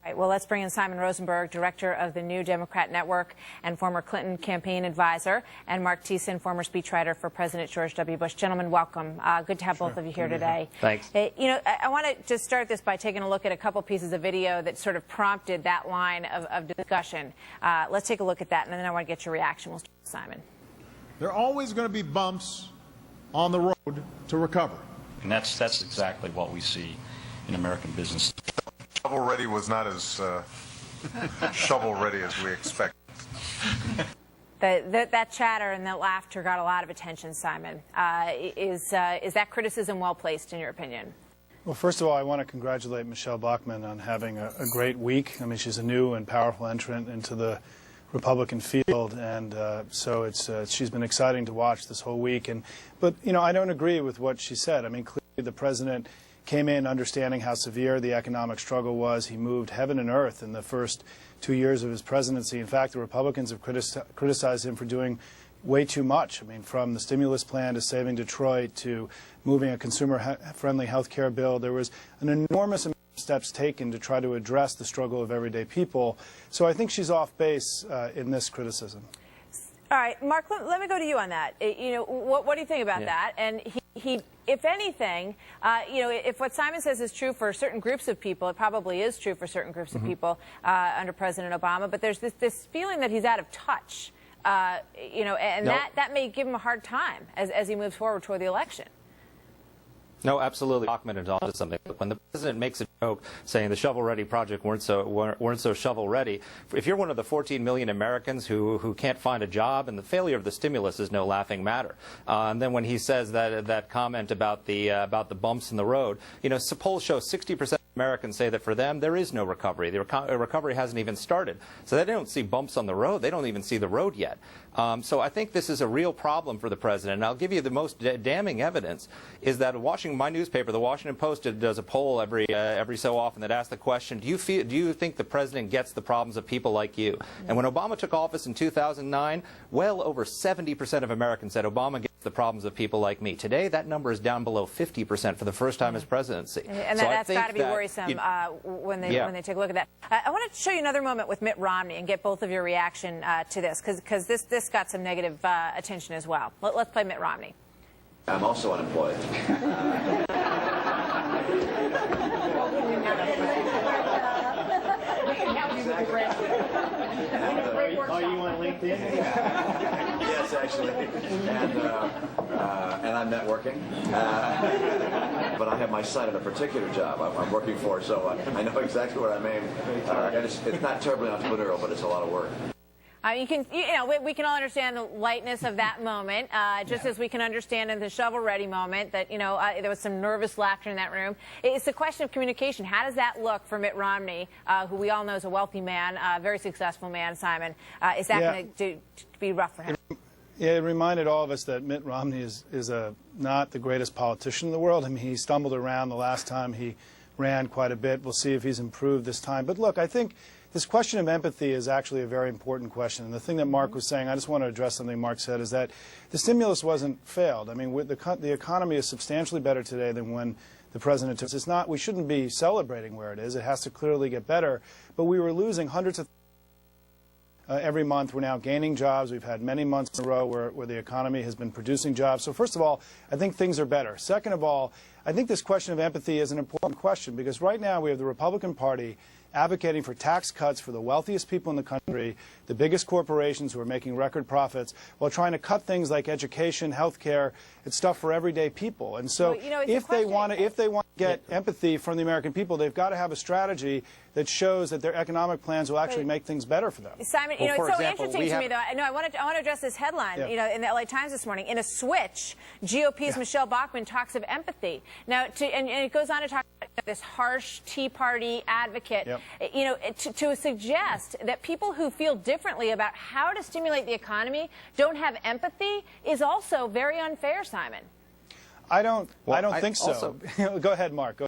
Right, well, let's bring in Simon Rosenberg, director of the New Democrat Network and former Clinton campaign advisor, and Mark Thiessen, former speechwriter for President George W. Bush. Gentlemen, welcome. Good to have both of you here today. Thanks. I want to just start this by taking a look at a couple pieces of video that sort of prompted that line of discussion. Let's take a look at that, and then I want to get your reaction. We'll start with Simon. There are always going to be bumps on the road to recovery. And that's exactly what we see in American business. Shovel-ready was not as shovel-ready as we expected. That chatter and that laughter got a lot of attention, Simon. Is that criticism well placed, in your opinion? Well, first of all, I want to congratulate Michelle Bachmann on having a great week. I mean, she's a new and powerful entrant into the Republican field, and so she's been exciting to watch this whole week. But I don't agree with what she said. I mean, clearly the president came in understanding how severe the economic struggle was. He moved heaven and earth in the first 2 years of his presidency. In fact, the Republicans have criticized him for doing way too much. I mean, from the stimulus plan to saving Detroit to moving a consumer-friendly health care bill, there was an enormous amount of steps taken to try to address the struggle of everyday people. So I think she's off base in this criticism. All right, Mark, let me go to you on that. What do you think about that? And he, if anything, if what Simon says is true for certain groups of people, it probably is true for certain groups of people under President Obama. But there's this feeling that he's out of touch, and that may give him a hard time as he moves forward toward the election. No, absolutely. Bachmann is onto something. When the president makes a joke saying the shovel-ready project weren't so shovel-ready, if you're one of the 14 million Americans who can't find a job, and the failure of the stimulus is no laughing matter. And then when he says that comment about the bumps in the road, polls show 60% of Americans say that for them there is no recovery. The recovery hasn't even started, so they don't see bumps on the road. They don't even see the road yet. So I think this is a real problem for the president. And I'll give you the most damning evidence is that my newspaper, the Washington Post, does a poll every so often that asks the question: Do you think the president gets the problems of people like you? And when Obama took office in 2009, well over 70% of Americans said Obama gets the problems of people like me. Today, that number is down below 50% for the first time in his presidency. And that's got to be worrisome when they take a look at that. I want to show you another moment with Mitt Romney and get both of your reaction to this, because this got some negative attention as well. Let's play Mitt Romney. I'm also unemployed. Are you on LinkedIn? Yes, actually. And I'm networking. But I have my sight on a particular job I'm working for, so I know exactly where I'm aimed. And it's not terribly entrepreneurial, but it's a lot of work. We can all understand the lightness of that moment, just as we can understand in the shovel-ready moment that, there was some nervous laughter in that room. It's a question of communication. How does that look for Mitt Romney, who we all know is a wealthy man, a very successful man, Simon? Is that going to be rough for him? It reminded all of us that Mitt Romney is not the greatest politician in the world. I mean, he stumbled around the last time he ran quite a bit. We'll see if he's improved this time. But look, I think this question of empathy is actually a very important question. And the thing that Mark was saying, I just want to address something Mark said, is that the stimulus wasn't failed. I mean, the economy is substantially better today than when the president took it. It's not, we shouldn't be celebrating where it is. It has to clearly get better. But we were losing hundreds of every month. We're now gaining jobs. We've had many months in a row where the economy has been producing jobs. So first of all, I think things are better. Second of all, I think this question of empathy is an important question, because right now we have the Republican Party advocating for tax cuts for the wealthiest people in the country, the biggest corporations who are making record profits, while trying to cut things like education, health care, and stuff for everyday people. And so if they want to get empathy from the American people, they've got to have a strategy that shows that their economic plans will actually make things better for them. Simon, it's so interesting to me, though. I want to address this headline, in the LA Times this morning. In a switch, GOP's Michelle Bachmann talks of empathy. Now, and it goes on to talk about this harsh Tea Party advocate. To suggest that people who feel differently about how to stimulate the economy don't have empathy is also very unfair, Simon. I don't think so. Go ahead, Mark.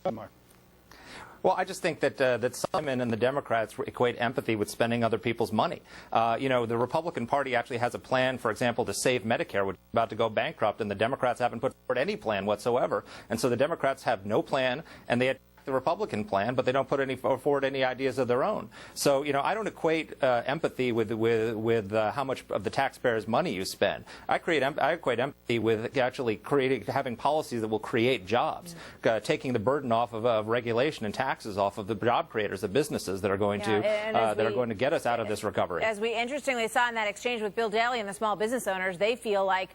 Well, I just think that Simon and the Democrats equate empathy with spending other people's money. The Republican Party actually has a plan, for example, to save Medicare, which is about to go bankrupt, and the Democrats haven't put forward any plan whatsoever. And so the Democrats have no plan, and they attack the Republican plan, but they don't put forward any ideas of their own. So, I don't equate empathy with how much of the taxpayers' money you spend. I equate empathy with actually having policies that will create jobs, taking the burden off of regulation and taxes off of the job creators, the businesses that are going to get us out of this recovery. As we interestingly saw in that exchange with Bill Daley and the small business owners, they feel like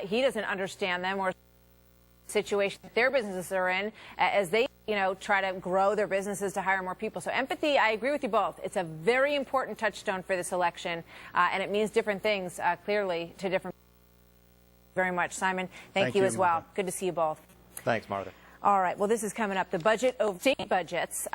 he doesn't understand them or situation that their businesses are in as they try to grow their businesses to hire more people. So empathy, I agree with you both. It's a very important touchstone for this election, and it means different things clearly to different people. Very much. Simon, thank you as well. Good to see you both. Thanks, Martha. All right. Well, this is coming up. The budget of state budgets.